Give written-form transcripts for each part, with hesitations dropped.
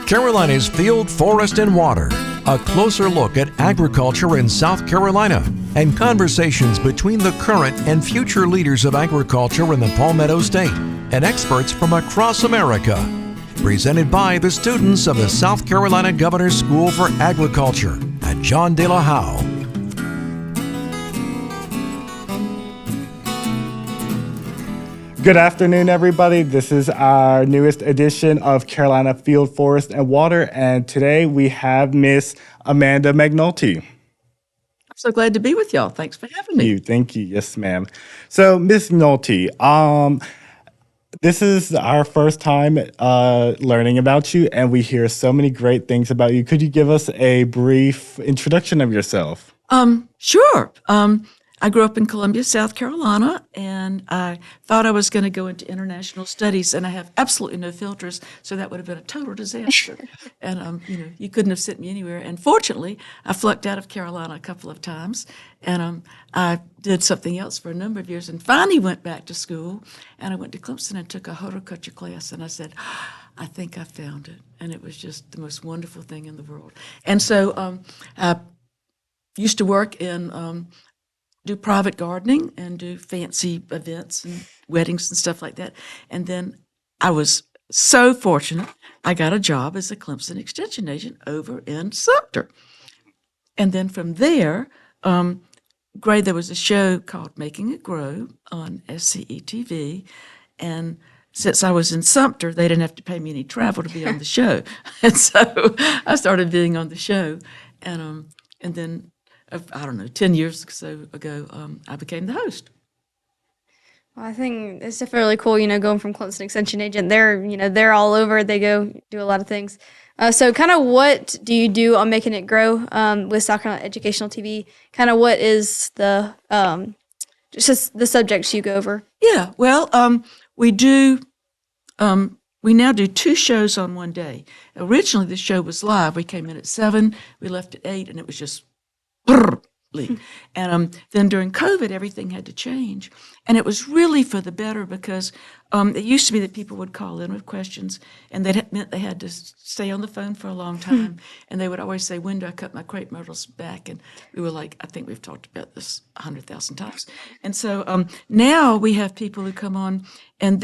Carolina's Field, Forest, and Water. A closer look at agriculture in South Carolina and conversations between the current and future leaders of agriculture in the Palmetto State and experts from across America. Presented by the students of the South Carolina Governor's School for Agriculture at John De La Howe. Good afternoon, everybody. This is our newest edition of Carolina Field, Forest, and Water, and today we have Miss Amanda McNULTY. I'm so glad to be with y'all. Thanks for having me. Thank you. Yes, ma'am. So, Miss McNULTY, this is our first time learning about you, and we hear so many great things about you. Could you give us a brief introduction of yourself? Sure. I grew up in Columbia, South Carolina, and I thought I was going to go into international studies, and I have absolutely no filters, so that would have been a total disaster. And, you couldn't have sent me anywhere. And fortunately, I flunked out of Carolina a couple of times, and I did something else for a number of years and finally went back to school, and I went to Clemson and took a horticulture class, and I said, I think I found it. And it was just the most wonderful thing in the world. And so I used to work in do private gardening and do fancy events and weddings and stuff like that. And then I was so fortunate, I got a job as a Clemson Extension agent over in Sumter. And then from there, there was a show called Making It Grow on SCETV. And since I was in Sumter, they didn't have to pay me any travel to be on the show. And so I started being on the show. And then 10 years or so ago, I became the host. Well, I think it's definitely really cool, going from Clemson Extension agent. They're all over. They go do a lot of things. So kind of what do you do on Making It Grow with South Carolina Educational TV? Kind of what is the just the subjects you go over? Yeah, well, we now do 2 shows on one day. Originally, the show was live. We came in at 7, we left at 8, and it was just and then during COVID, everything had to change. And it was really for the better because it used to be that people would call in with questions, and that meant they had to stay on the phone for a long time. And they would always say, when do I cut my crepe myrtles back? And we were like, I think we've talked about this 100,000 times. And so now we have people who come on, and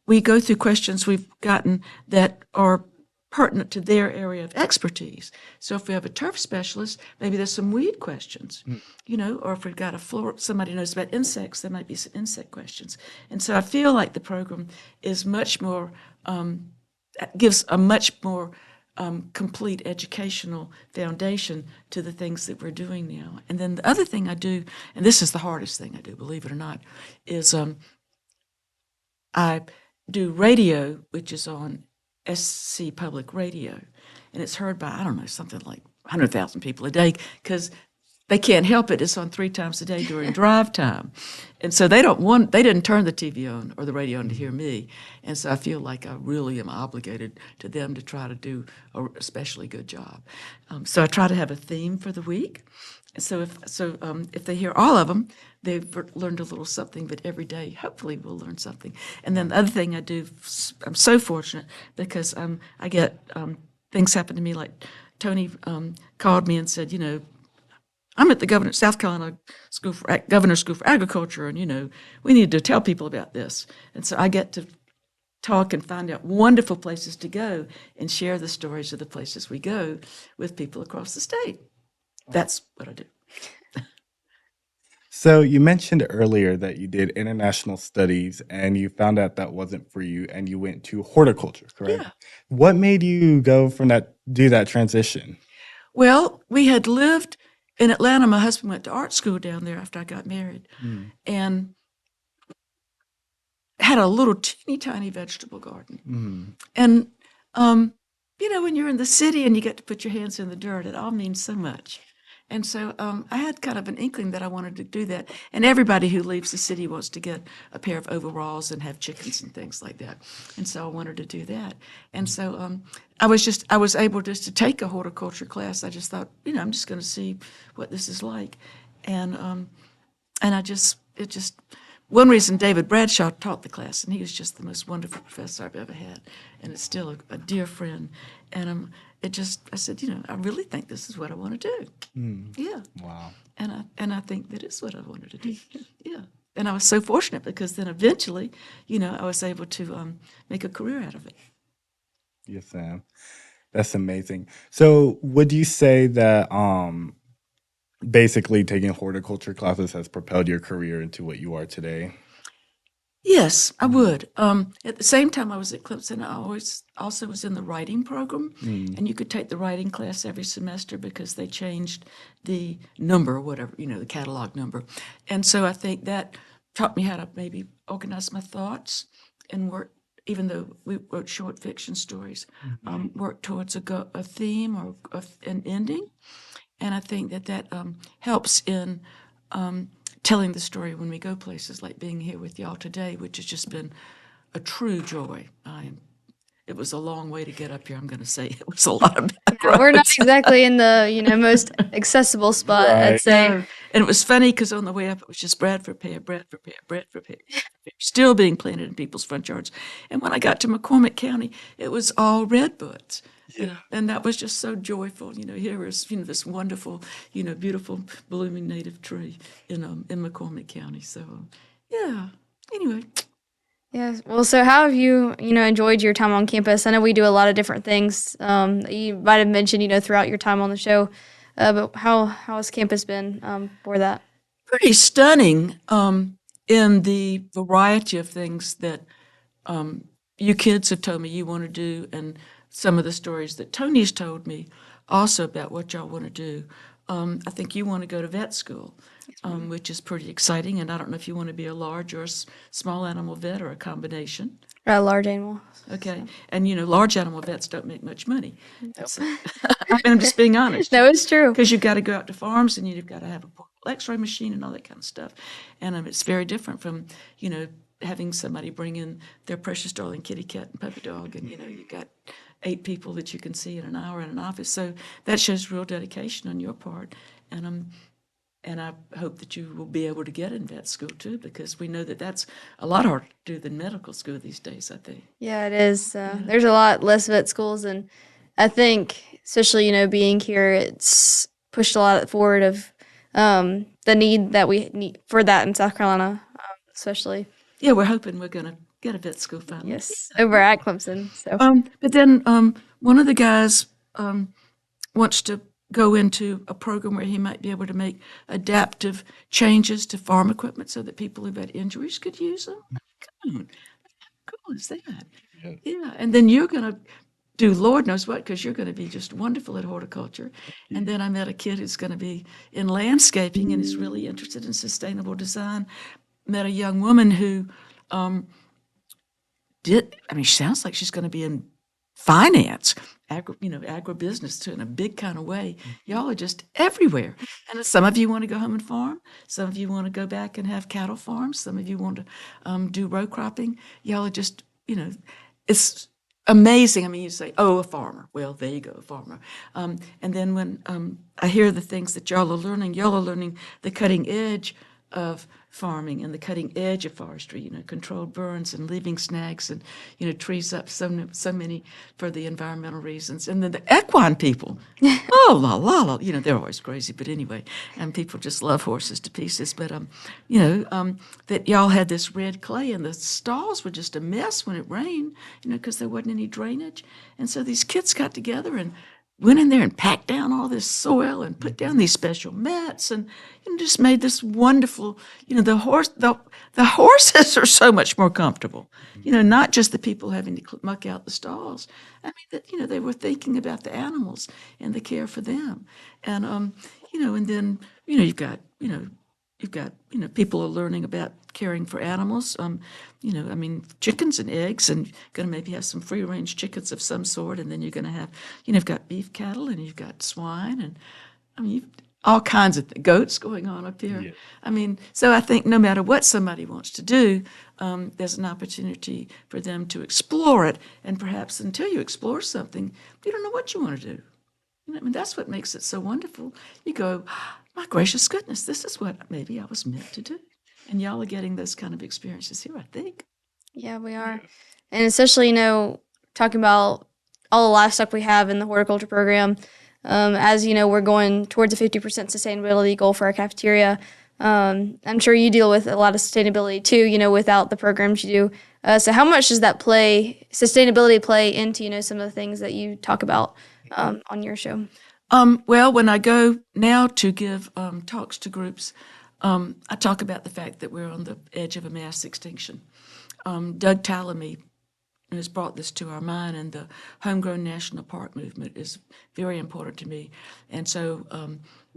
we go through questions we've gotten that are pertinent to their area of expertise. So if we have a turf specialist, maybe there's some weed questions, or if we've got somebody knows about insects, there might be some insect questions. And so I feel like the program is much more, gives a much more complete educational foundation to the things that we're doing now. And then the other thing I do, and this is the hardest thing I do, believe it or not, is I do radio, which is on SC Public Radio, and it's heard by, something like 100,000 people a day because they can't help it. It's on 3 times a day during drive time. And so they didn't turn the TV on or the radio on to hear me. And so I feel like I really am obligated to them to try to do a especially good job. So I try to have a theme for the week. So if they hear all of them, they've learned a little something, but every day, hopefully, we'll learn something. And then the other thing I do, I'm so fortunate because I get things happen to me, like Tony called me and said, I'm at the South Carolina Governor's School for Agriculture, and, we need to tell people about this. And so I get to talk and find out wonderful places to go and share the stories of the places we go with people across the state. That's what I do. So you mentioned earlier that you did international studies and you found out that wasn't for you and you went to horticulture, correct? Yeah. What made you go from do that transition? Well, we had lived in Atlanta. My husband went to art school down there after I got married and had a little teeny tiny vegetable garden. And, when you're in the city and you get to put your hands in the dirt, it all means so much. And so I had kind of an inkling that I wanted to do that. And everybody who leaves the city wants to get a pair of overalls and have chickens and things like that. And so I wanted to do that. And so I was able just to take a horticulture class. I just thought, I'm just going to see what this is like. And it just one reason David Bradshaw taught the class, and he was just the most wonderful professor I've ever had, and is still a dear friend. And I said, I really think this is what I want to do. Yeah. Wow. And I think that is what I wanted to do. Yeah. And I was so fortunate because then eventually, I was able to make a career out of it. Yes, Sam. That's amazing. So would you say that basically taking horticulture classes has propelled your career into what you are today? Yes, I would. At the same time I was at Clemson, I always also was in the writing program, and you could take the writing class every semester because they changed the number, whatever, the catalog number. And so I think that taught me how to maybe organize my thoughts and work, even though we wrote short fiction stories, work towards a theme or an ending. And I think that helps in telling the story when we go places, like being here with y'all today, which has just been a true joy. It was a long way to get up here. I'm going to say it was a lot of back We're not roads. exactly in the most accessible spot, I'd Right. say. And it was funny because on the way up, it was just Bradford pear, Bradford pear, Bradford pear, still being planted in people's front yards. And when I got to McCormick County, it was all redbuds. And that was just so joyful. Here is this wonderful, beautiful blooming native tree in McCormick County. So yeah. Anyway, Yeah. Well, so how have you, enjoyed your time on campus? I know we do a lot of different things. You might have mentioned, throughout your time on the show, but how has campus been for that? pretty stunning in the variety of things that you kids have told me you want to do, and some of the stories that Tony's told me also about what y'all want to do. I think you want to go to vet school, which is pretty exciting, and I don't know if you want to be a large or a small animal vet or a combination. Large animal. Okay, and large animal vets don't make much money. I'm just being honest. No, it's true. Because you've got to go out to farms and you've got to have a portable X-ray machine and all that kind of stuff. And it's very different from, having somebody bring in their precious darling kitty cat and puppy dog, and you've got 8 people that you can see in an hour in an office. So that shows real dedication on your part. And I hope that you will be able to get in vet school too, because we know that that's a lot harder to do than medical school these days, I think. Yeah, it is. There's a lot less vet schools, and I think, especially, being here, it's pushed a lot forward of the need that we need for that in South Carolina, especially. Yeah, we're hoping we're going to get a vet school finally. Yes, over at Clemson. So. But then one of the guys wants to go into a program where he might be able to make adaptive changes to farm equipment so that people who've had injuries could use them. Come on, how cool is that? Yeah, and then you're going to do Lord knows what, because you're going to be just wonderful at horticulture. And then I met a kid who's going to be in landscaping and is really interested in sustainable design. Met a young woman who she sounds like she's going to be in finance, agribusiness too, in a big kind of way. Y'all are just everywhere. And some of you want to go home and farm. Some of you want to go back and have cattle farms. Some of you want to do row cropping. Y'all are just, it's amazing. I mean, you say, oh, a farmer. Well, there you go, a farmer. And then when I hear the things that y'all are learning the cutting edge of farming and the cutting edge of forestry, controlled burns and leaving snags and, trees up so many for the environmental reasons. And then the equine people, oh, la, la, la, they're always crazy, but anyway, and people just love horses to pieces. But, that y'all had this red clay and the stalls were just a mess when it rained, because there wasn't any drainage. And so these kids got together and went in there and packed down all this soil and put down these special mats and just made this wonderful, the horses are so much more comfortable, not just the people having to muck out the stalls. I mean, that, they were thinking about the animals and the care for them. And, and then, you've got people are learning about caring for animals. Chickens and eggs, and going to maybe have some free-range chickens of some sort, and then you're going to have, you've got beef cattle, and you've got swine, and all kinds of goats going on up here. Yeah. So I think no matter what somebody wants to do, there's an opportunity for them to explore it, and perhaps until you explore something, you don't know what you want to do. That's what makes it so wonderful. You go, my gracious goodness, this is what maybe I was meant to do. And y'all are getting those kind of experiences here, I think. Yeah, we are. And especially, talking about all the livestock we have in the horticulture program, as we're going towards a 50% sustainability goal for our cafeteria. I'm sure you deal with a lot of sustainability too, without the programs you do. So how much does sustainability play into, some of the things that you talk about on your show? Well, when I go now to give talks to groups, I talk about the fact that we're on the edge of a mass extinction. Doug Tallamy has brought this to our mind, and the homegrown national park movement is very important to me. And so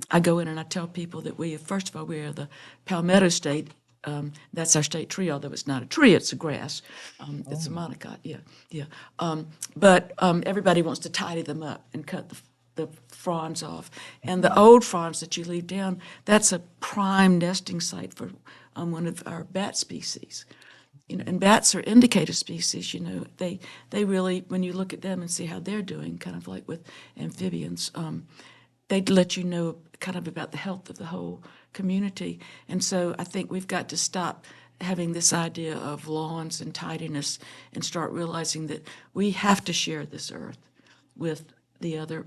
I go in and I tell people that first of all, we are the Palmetto state. That's our state tree, although it's not a tree, it's a grass. It's a monocot, yeah. But everybody wants to tidy them up and cut the fronds off. And the old fronds that you leave down, that's a prime nesting site for one of our bat species. And bats are indicator species, they really, when you look at them and see how they're doing, kind of like with amphibians, they let you know kind of about the health of the whole community. And so I think we've got to stop having this idea of lawns and tidiness and start realizing that we have to share this earth with the other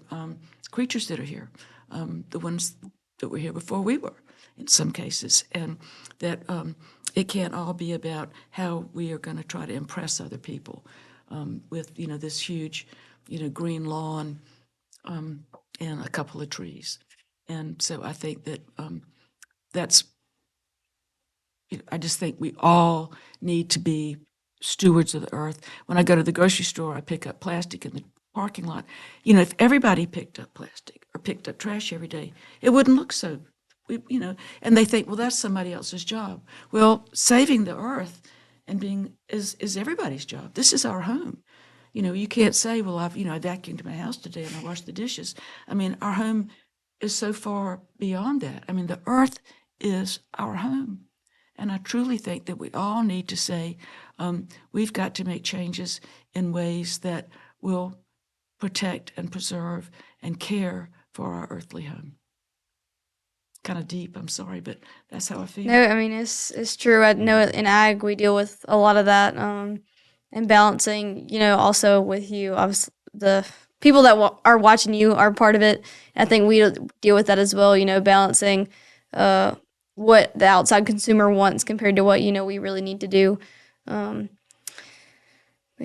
creatures that are here, the ones that were here before we were in some cases, and that it can't all be about how we are going to try to impress other people with this huge green lawn and a couple of trees. And so I think that I just think we all need to be stewards of the earth. When I go to the grocery store, I pick up plastic in the parking lot. If everybody picked up plastic or picked up trash every day, it wouldn't look so, and they think, well, that's somebody else's job. Well, saving the earth and is everybody's job. This is our home. You can't say, well, I vacuumed my house today and I washed the dishes. Our home is so far beyond that. The earth is our home. And I truly think that we all need to say, we've got to make changes in ways that will protect and preserve and care for our earthly home. Kind of deep, I'm sorry, but that's how I feel. No, it's true. I know in ag we deal with a lot of that, and balancing, also with you, obviously the people that are watching you are part of it. I think we deal with that as well, balancing what the outside consumer wants compared to what, we really need to do. But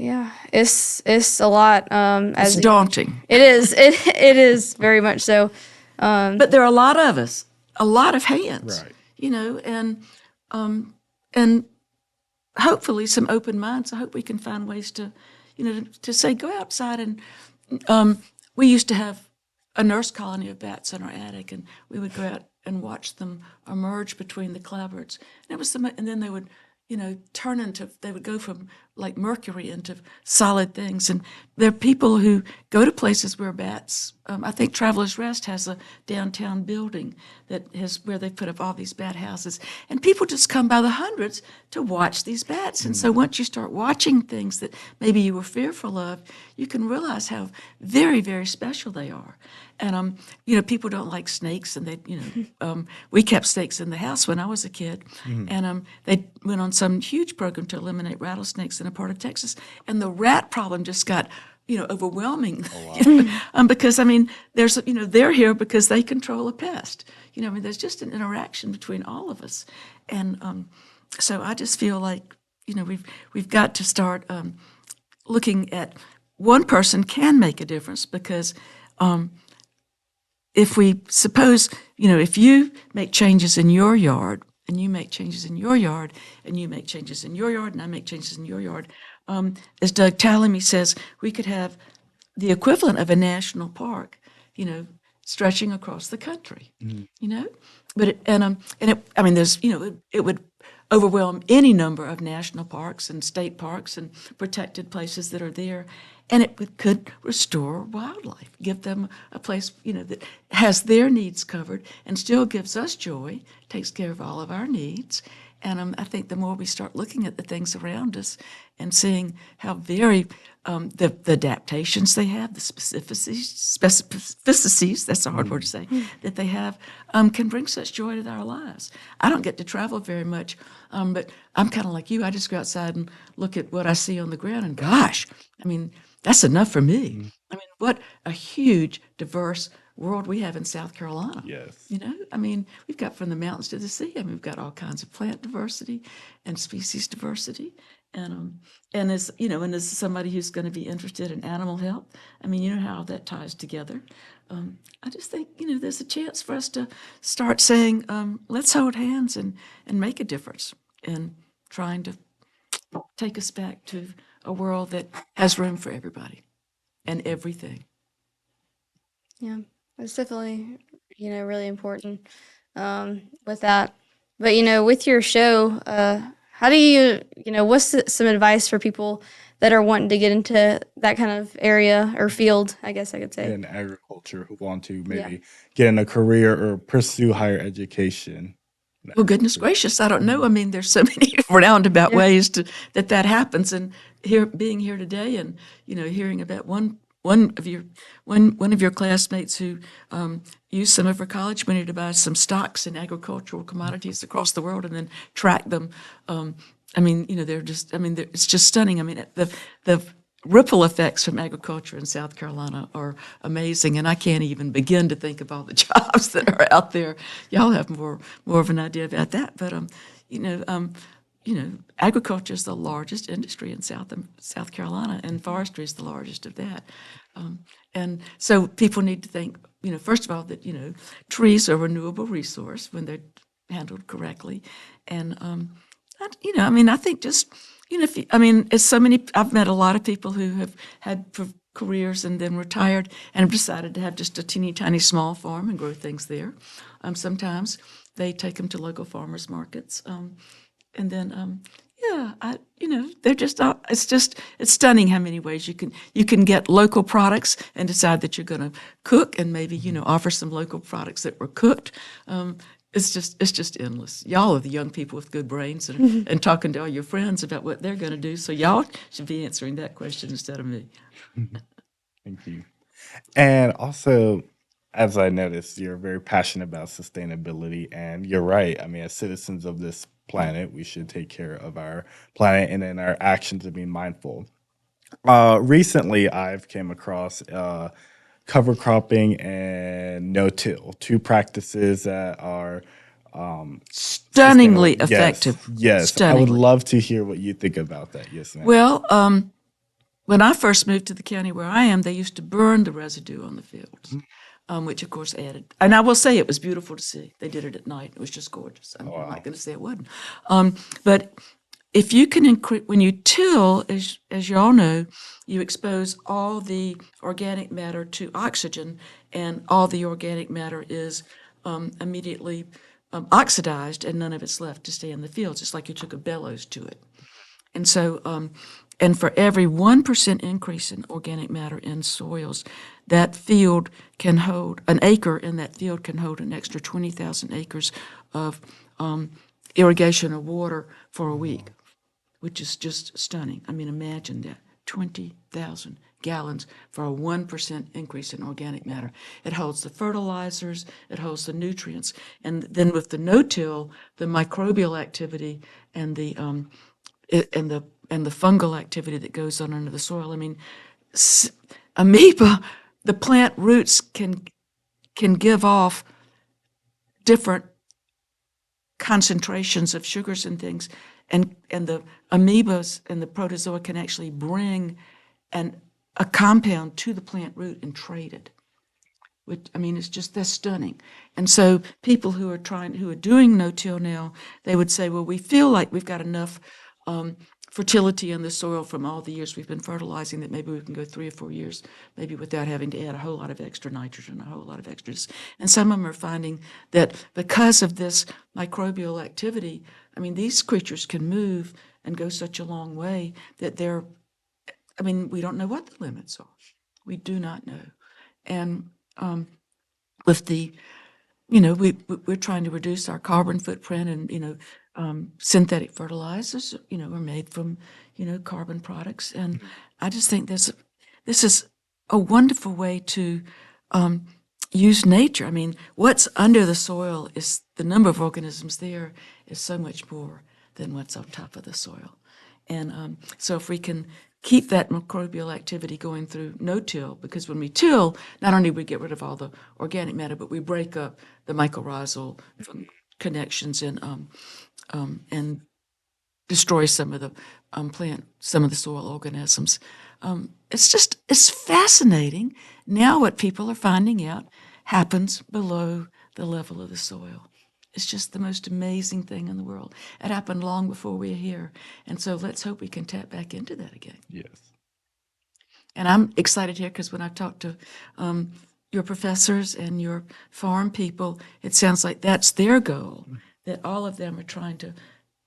yeah, it's a lot. It's daunting. It is. It is very much so. But there are a lot of us, a lot of hands, right. And hopefully some open minds. I hope we can find ways to, to say, go outside. And we used to have a nurse colony of bats in our attic, and we would go out and watch them emerge between the clapboards. And and then they would, they would go from like mercury into solid things. And there are people who go to places where bats, I think Travelers Rest has a downtown building where they put up all these bat houses. And people just come by the hundreds to watch these bats. And so once you start watching things that maybe you were fearful of, you can realize how very, very special they are. And, people don't like snakes, and we kept snakes in the house when I was a kid. And they went on some huge program to eliminate rattlesnakes in a part of Texas. And the rat problem just got, overwhelming. Because, there's, they're here because they control a pest. There's just an interaction between all of us. And so I just feel like, we've got to start looking at one person can make a difference, because if we suppose, if you make changes in your yard, and you make changes in your yard, and you make changes in your yard, and I make changes in your yard, as Doug Tallamy says, we could have the equivalent of a national park, stretching across the country, But it would overwhelm any number of national parks and state parks and protected places that are there. And it could restore wildlife, give them a place, that has their needs covered and still gives us joy, takes care of all of our needs. And I think the more we start looking at the things around us and seeing how very the adaptations they have, the specificities, that's a hard word to say, that they have, can bring such joy to our lives. I don't get to travel very much, but I'm kind of like you. I just go outside and look at what I see on the ground, and gosh, I mean, that's enough for me. I mean, what a huge, diverse world we have in South Carolina. Yes. You know, I mean, we've got from the mountains to the sea. I mean, we've got all kinds of plant diversity and species diversity. And as you know, and as somebody who's going to be interested in animal health, I mean, you know how that ties together. I just think, you know, there's a chance for us to start saying, let's hold hands and make a difference in trying to take us back to a world that has room for everybody and everything. Yeah, it's definitely, really important with that. But, with your show, how do you, what's some advice for people that are wanting to get into that kind of area or field, I guess I could say? In agriculture who want to maybe get in a career or pursue higher education. Well, goodness gracious, I don't know. I mean, there's so many roundabout ways that happens. And being here today, and hearing about one of your classmates who used some of her college money to buy some stocks in agricultural commodities across the world and then track them. I mean, they're just. I mean, it's just stunning. I mean, the ripple effects from agriculture in South Carolina are amazing, and I can't even begin to think of all the jobs that are out there. Y'all have more of an idea about that, but agriculture is the largest industry in South Carolina, and forestry is the largest of that. And so people need to think, first of all, that trees are a renewable resource when they're handled correctly, and I mean, I think just. It's so many. I've met a lot of people who have had careers and then retired and have decided to have just a teeny tiny small farm and grow things there. Sometimes they take them to local farmers markets, and then they're just. It's stunning how many ways you can get local products and decide that you're going to cook and maybe offer some local products that were cooked. It's just endless. Y'all are the young people with good brains and talking to all your friends about what they're going to do. So y'all should be answering that question instead of me. Thank you. And also, as I noticed, you're very passionate about sustainability, and you're right. I mean, as citizens of this planet, we should take care of our planet and in our actions and be mindful. Recently, I've came across cover cropping and no-till, two practices that are Stunningly sustainable. effective. Yes. I would love to hear what you think about that. Yes, ma'am. Well, when I first moved to the county where I am, they used to burn the residue on the fields, which of course added. And I will say it was beautiful to see. They did it at night. It was just gorgeous. I'm not going to say it wasn't. But if you can when you till, as you all know, you expose all the organic matter to oxygen, and all the organic matter is immediately oxidized, and none of it's left to stay in the fields. It's like you took a bellows to it. And so, and for every 1% increase in organic matter in soils, that field can hold, an acre in that field can hold an extra 20,000 acres of irrigation or water for a week, which is just stunning. I mean, imagine that, 20,000 gallons for a 1% increase in organic matter. It holds the fertilizers, it holds the nutrients, and then with the no-till, the microbial activity and the fungal activity that goes on under the soil. I mean, amoeba, the plant roots can give off different concentrations of sugars and things, and the amoebas and the protozoa can actually bring a compound to the plant root and trade it. Which, I mean, that's stunning. And so people who are doing no-till now, they would say, well, we feel like we've got enough fertility in the soil from all the years we've been fertilizing that maybe we can go 3 or 4 years, maybe without having to add a whole lot of extra nitrogen, a whole lot of extras. And some of them are finding that because of this microbial activity, I mean, these creatures can move and go such a long way that we don't know what the limits are. We do not know. And with the, we're trying to reduce our carbon footprint, and, synthetic fertilizers, are made from, carbon products. And I just think this is a wonderful way to use nature. I mean, what's under the soil is the number of organisms there is so much more than what's on top of the soil. And so if we can keep that microbial activity going through no-till, because when we till, not only do we get rid of all the organic matter, but we break up the mycorrhizal connections and destroy some of the some of the soil organisms. It's fascinating now what people are finding out happens below the level of the soil. It's just the most amazing thing in the world. It happened long before we were here. And so let's hope we can tap back into that again. Yes. And I'm excited here because when I've talked to your professors and your farm people, it sounds like that's their goal, that all of them are trying to,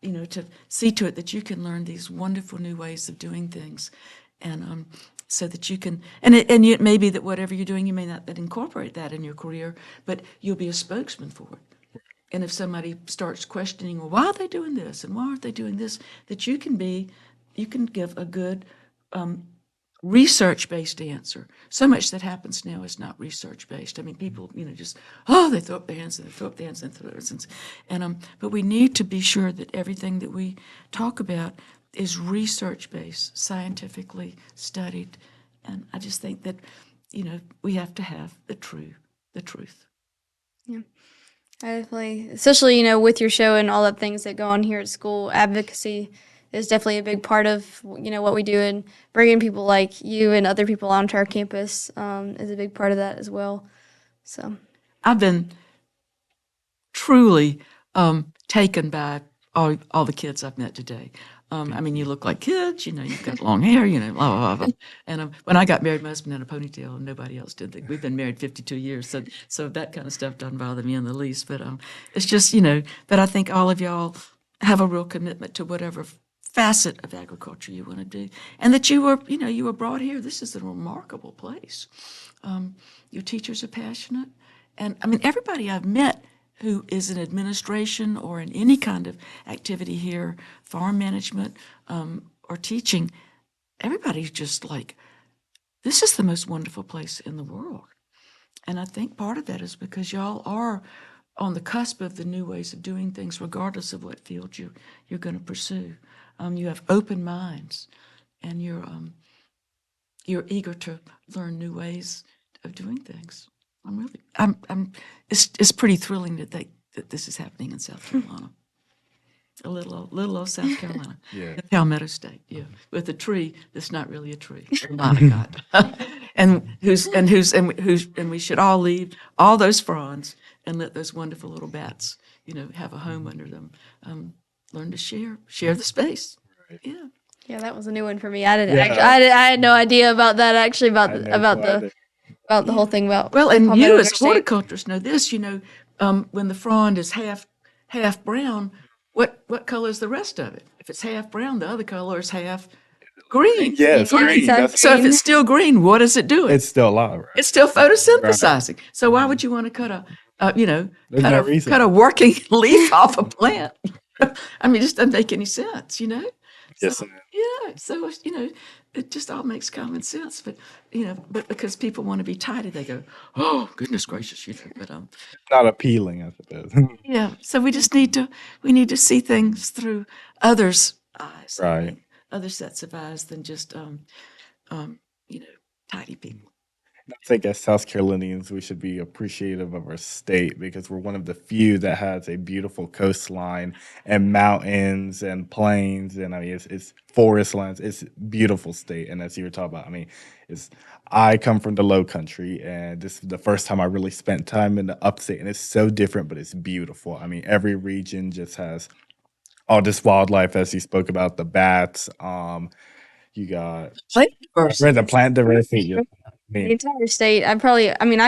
to see to it that you can learn these wonderful new ways of doing things. And so that you can, and it may be that whatever you're doing, you may not incorporate that in your career, but you'll be a spokesman for it. And if somebody starts questioning, well, why are they doing this and why aren't they doing this, that you can give a good research-based answer. So much that happens now is not research-based. I mean, people, just, they throw up their hands and they throw up their hands and throw up their hands. And, but we need to be sure that everything that we talk about is research-based, scientifically studied. And I just think that, we have to have the truth. Yeah. I definitely, especially, with your show and all the things that go on here at school, advocacy is definitely a big part of, what we do, and bringing people like you and other people onto our campus is a big part of that as well. So I've been truly taken by all the kids I've met today. I mean, you look like kids, you've got long hair, blah, blah, blah. And when I got married, my husband had a ponytail, and nobody else did. We've been married 52 years, so that kind of stuff doesn't bother me in the least. But it's just, but I think all of y'all have a real commitment to whatever facet of agriculture you want to do, and that you were brought here. This is a remarkable place. Your teachers are passionate, and I mean, everybody I've met who is in administration or in any kind of activity here, farm management, or teaching, everybody's just like, this is the most wonderful place in the world. And I think part of that is because y'all are on the cusp of the new ways of doing things, regardless of what field you're going to pursue. You have open minds, and you're eager to learn new ways of doing things. It's pretty thrilling to think that this is happening in South Carolina. A little old South Carolina. Yeah. The Palmetto State, yeah. With a tree that's not really a tree. Not a God. and we should all leave all those fronds and let those wonderful little bats, have a home under them. Learn to share the space. Right. Yeah. Yeah, that was a new one for me. I had no idea about that, actually, about the whole thing about. Well, and Palmetto you as State. horticulturists know this. When the frond is half brown, what color is the rest of it? If it's half brown, the other color is half green. Yes, green. So if it's still green, what is it doing? It's still alive, right? It's still photosynthesizing. Right. So why would you want to cut a working leaf off a plant? I mean, it just doesn't make any sense, Yes. So, yeah. So, it just all makes common sense. But, but because people want to be tidy, they go, oh, goodness gracious. But not appealing, I suppose. Yeah. So we just need to see things through others' eyes. Right. Other sets of eyes than just, tidy people. I think as South Carolinians, we should be appreciative of our state because we're one of the few that has a beautiful coastline and mountains and plains. And I mean, it's forest lands. It's a beautiful state. And as you were talking about, I mean, I come from the low country, and this is the first time I really spent time in the upstate. And it's so different, but it's beautiful. I mean, every region just has all this wildlife, as you spoke about, the bats. You got the plant diversity. The entire state, I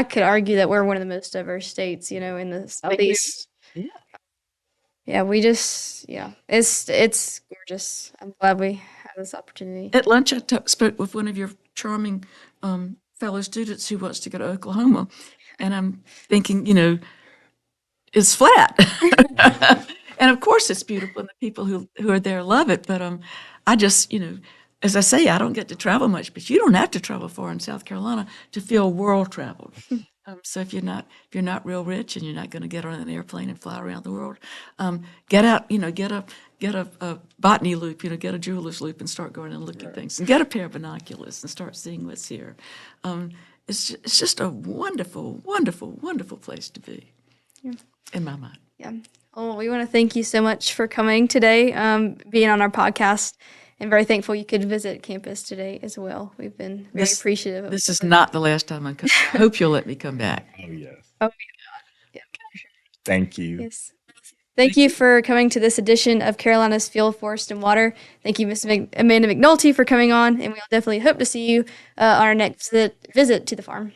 could argue that we're one of the most diverse states, in the Southeast. Yeah. Yeah, it's gorgeous. I'm glad we have this opportunity. At lunch, I spoke with one of your charming fellow students who wants to go to Oklahoma, and I'm thinking, it's flat. And of course it's beautiful, and the people who are there love it, but I just, as I say, I don't get to travel much, but you don't have to travel far in South Carolina to feel world traveled. So if you're not real rich and you're not going to get on an airplane and fly around the world, get out, get a botany loop, get a jeweler's loop and start going and looking at things, and get a pair of binoculars and start seeing what's here. It's just a wonderful, wonderful, wonderful place to be, in my mind. Yeah. Well, we want to thank you so much for coming today, being on our podcast, and very thankful you could visit campus today as well. We've been very appreciative of This is not the last time I'm coming. I hope you'll let me come back. Oh, yes. Oh, yeah. Thank you. Yes. Thank you for coming to this edition of Carolina's Field, Forest, and Water. Thank you, Ms. Amanda McNulty, for coming on, and we'll definitely hope to see you on our next visit to the farm.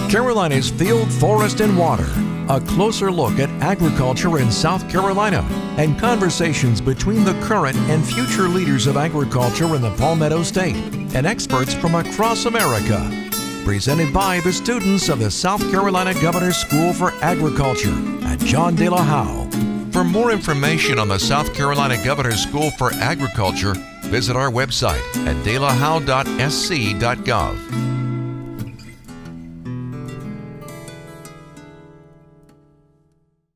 Carolina's Field, Forest, and Water. A closer look at agriculture in South Carolina and conversations between the current and future leaders of agriculture in the Palmetto State and experts from across America. Presented by the students of the South Carolina Governor's School for Agriculture at John De La Howe. For more information on the South Carolina Governor's School for Agriculture, visit our website at delahowe.sc.gov.